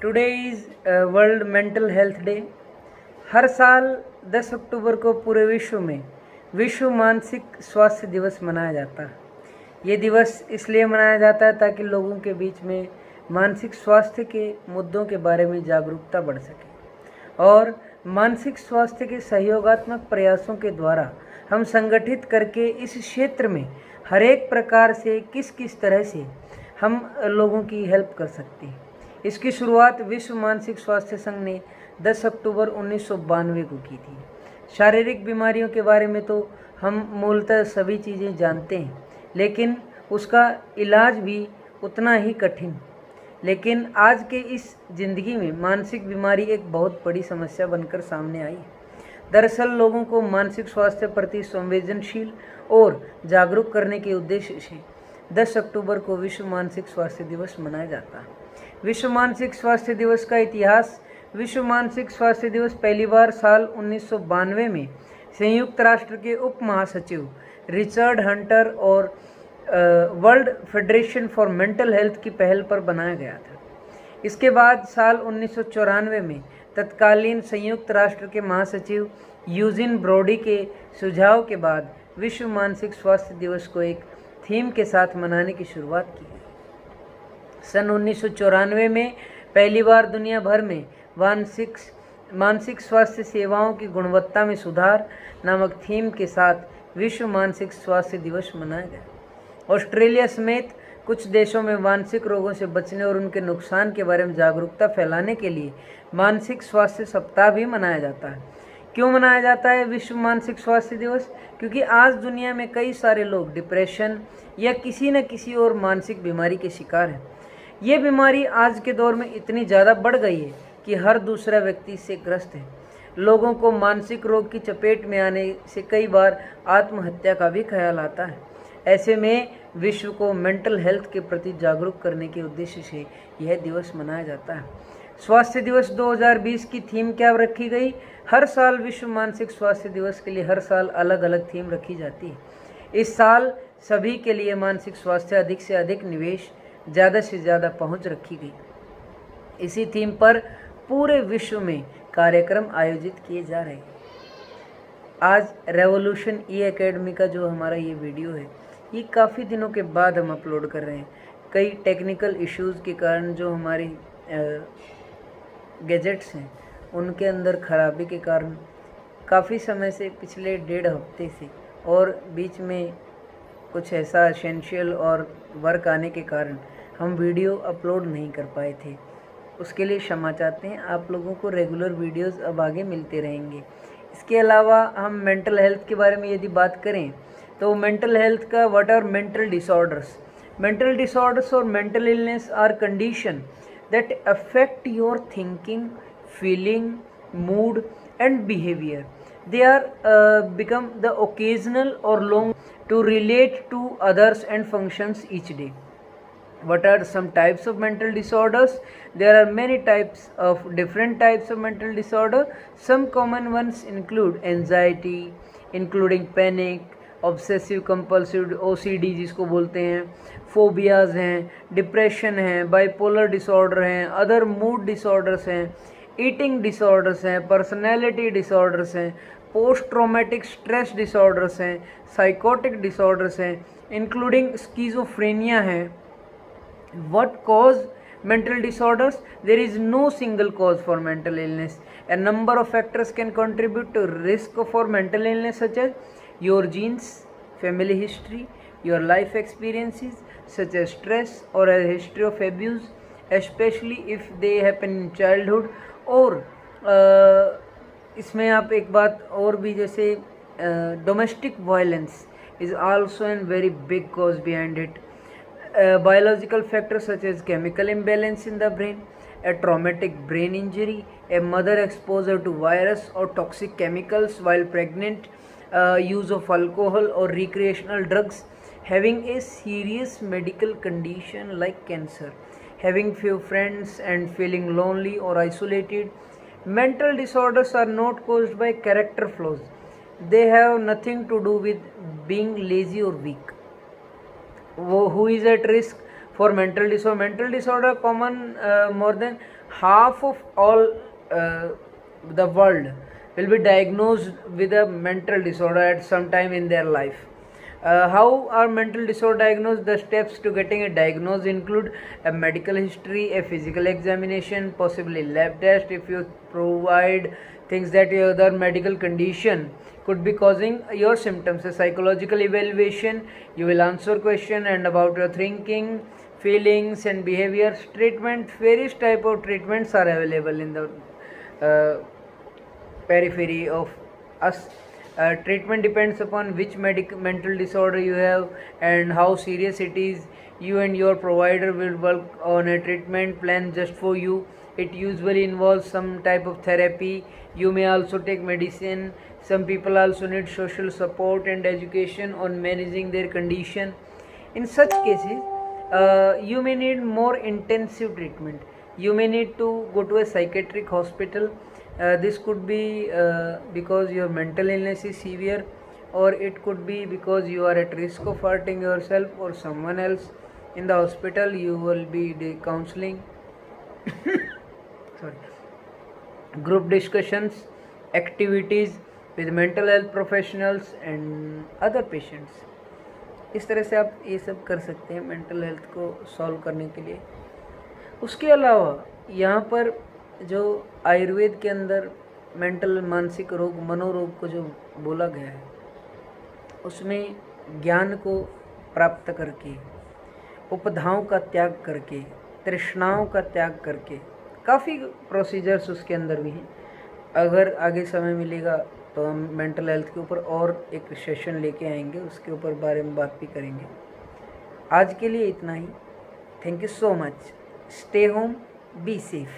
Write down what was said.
Today is world mental health day. हर साल 10 अक्टूबर को पूरे विश्व में विश्व मानसिक स्वास्थ्य दिवस मनाया जाता है। ये दिवस इसलिए मनाया जाता है ताकि लोगों के बीच में मानसिक स्वास्थ्य के मुद्दों के बारे में जागरूकता बढ़ सके और मानसिक स्वास्थ्य के सहयोगात्मक प्रयासों के द्वारा हम संगठित करके इस क्षेत्र में हर एक प्रकार से किस किस तरह से हम लोगों की हेल्प कर सकते हैं। इसकी शुरुआत विश्व मानसिक स्वास्थ्य संघ ने 10 अक्टूबर 1992 को की थी। शारीरिक बीमारियों के बारे में तो हम मूलतः सभी चीज़ें जानते हैं, लेकिन उसका इलाज भी उतना ही कठिन। लेकिन आज के इस ज़िंदगी में मानसिक बीमारी एक बहुत बड़ी समस्या बनकर सामने आई है। दरअसल लोगों को मानसिक स्वास्थ्य प्रति संवेदनशील और जागरूक करने के उद्देश्य से 10 अक्टूबर को विश्व मानसिक स्वास्थ्य दिवस मनाया जाता है। विश्व मानसिक स्वास्थ्य दिवस का इतिहास। विश्व मानसिक स्वास्थ्य दिवस पहली बार साल 1992 में संयुक्त राष्ट्र के उप महासचिव रिचर्ड हंटर और world federation for mental health की पहल पर बनाया गया था। इसके बाद साल 1994 में तत्कालीन संयुक्त राष्ट्र के महासचिव यूजिन ब्रोडी के सुझाव के बाद विश्व मानसिक स्वास्थ्य दिवस को एक थीम के साथ मनाने की शुरुआत की। सन 1994 में पहली बार दुनिया भर में मानसिक स्वास्थ्य सेवाओं की गुणवत्ता में सुधार नामक थीम के साथ विश्व मानसिक स्वास्थ्य दिवस मनाया गया। ऑस्ट्रेलिया समेत कुछ देशों में मानसिक रोगों से बचने और उनके नुकसान के बारे में जागरूकता फैलाने के लिए मानसिक स्वास्थ्य सप्ताह भी मनाया जाता है। क्यों मनाया जाता है विश्व मानसिक स्वास्थ्य दिवस? क्योंकि आज दुनिया में कई सारे लोग डिप्रेशन या किसी न किसी और मानसिक बीमारी के शिकार हैं। ये बीमारी आज के दौर में इतनी ज़्यादा बढ़ गई है कि हर दूसरा व्यक्ति इससे ग्रस्त है। लोगों को मानसिक रोग की चपेट में आने से कई बार आत्महत्या का भी ख्याल आता है। ऐसे में विश्व को मेंटल हेल्थ के प्रति जागरूक करने के उद्देश्य से यह दिवस मनाया जाता है। स्वास्थ्य दिवस 2020 की थीम क्या रखी गई? हर साल विश्व मानसिक स्वास्थ्य दिवस के लिए हर साल अलग अलग थीम रखी जाती है। इस साल सभी के लिए मानसिक स्वास्थ्य अधिक से अधिक निवेश, ज़्यादा से ज़्यादा पहुंच रखी गई। इसी थीम पर पूरे विश्व में कार्यक्रम आयोजित किए जा रहे हैं। आज रेवोल्यूशन ई एकेडमी का जो हमारा ये वीडियो है, ये काफ़ी दिनों के बाद हम अपलोड कर रहे हैं। कई टेक्निकल इश्यूज़ के कारण जो हमारी गैजेट्स हैं उनके अंदर खराबी के कारण काफ़ी समय से, पिछले 1.5 हफ्ते से और बीच में कुछ ऐसा एसेंशियल और वर्क आने के कारण हम वीडियो अपलोड नहीं कर पाए थे। उसके लिए क्षमा चाहते हैं। आप लोगों को रेगुलर वीडियोस अब आगे मिलते रहेंगे। इसके अलावा हम मेंटल हेल्थ के बारे में यदि बात करें तो मेंटल हेल्थ का what are mental disorders. Mental disorders और mental illness are condition that affect your thinking, feeling, mood and behaviour. They are become the occasional or long to relate to others and functions each day. What are some types of mental disorders? There are many types of different types of mental disorder. Some common ones include anxiety, including panic, obsessive compulsive OCD जिसको बोलते हैं, phobias हैं, depression हैं, bipolar disorder हैं, other mood disorders हैं, eating disorders हैं, personality disorders हैं, post traumatic stress disorders हैं, साइकोटिक डिसऑर्डर्स हैं, इंक्लूडिंग स्कीजोफ्रेनिया हैं। What cause mental disorders? There is no single cause for mental illness. A number of factors can contribute to risk for mental illness, such as your genes, family history, your life experiences such as stress or a history of abuse, especially if they happen in childhood. और इसमें आप एक बात और भी, जैसे domestic violence is also an very big cause behind it. Biological factors such as chemical imbalance in the brain, a traumatic brain injury, a mother exposure to virus or toxic chemicals while pregnant, use of alcohol or recreational drugs, having a serious medical condition like cancer, having few friends and feeling lonely or isolated. Mental disorders are not caused by character flaws. They have nothing to do with being lazy or weak. Who is at risk for mental disorder? Mental disorder common more than half of all the world will be diagnosed with a mental disorder at some time in their life. How are mental disorder diagnosed? The steps to getting a diagnosis include a medical history, a physical examination, possibly lab test. If you provide things that your other medical condition could be causing your symptoms, a psychological evaluation, you will answer question and about your thinking, feelings and behaviors. Treatment, various type of treatments are available in the periphery of us. Treatment depends upon which mental disorder you have and how serious it is. You and your provider will work on a treatment plan just for you. It usually involves some type of therapy. You may also take medicine. Some people also need social support and education on managing their condition. In such cases, you may need more intensive treatment. You may need to go to a psychiatric hospital. This could be because your mental illness is severe, or it could be because you are at risk of hurting yourself or someone else. In the hospital, you will be counseling, sorry, group discussions, activities with mental health professionals and other patients. इस तरह से आप ये सब कर सकते हैं mental health को सॉल्व करने के लिए। उसके अलावा यहाँ पर जो आयुर्वेद के अंदर मेंटल मानसिक रोग मनोरोग को जो बोला गया है, उसमें ज्ञान को प्राप्त करके, उपधाओं का त्याग करके, तृष्णाओं का त्याग करके, काफ़ी प्रोसीजर्स उसके अंदर भी हैं। अगर आगे समय मिलेगा तो हम मेंटल हेल्थ के ऊपर और एक सेशन लेके आएंगे, उसके ऊपर बारे में बात भी करेंगे। आज के लिए इतना ही। Thank you so much. Stay home, be safe.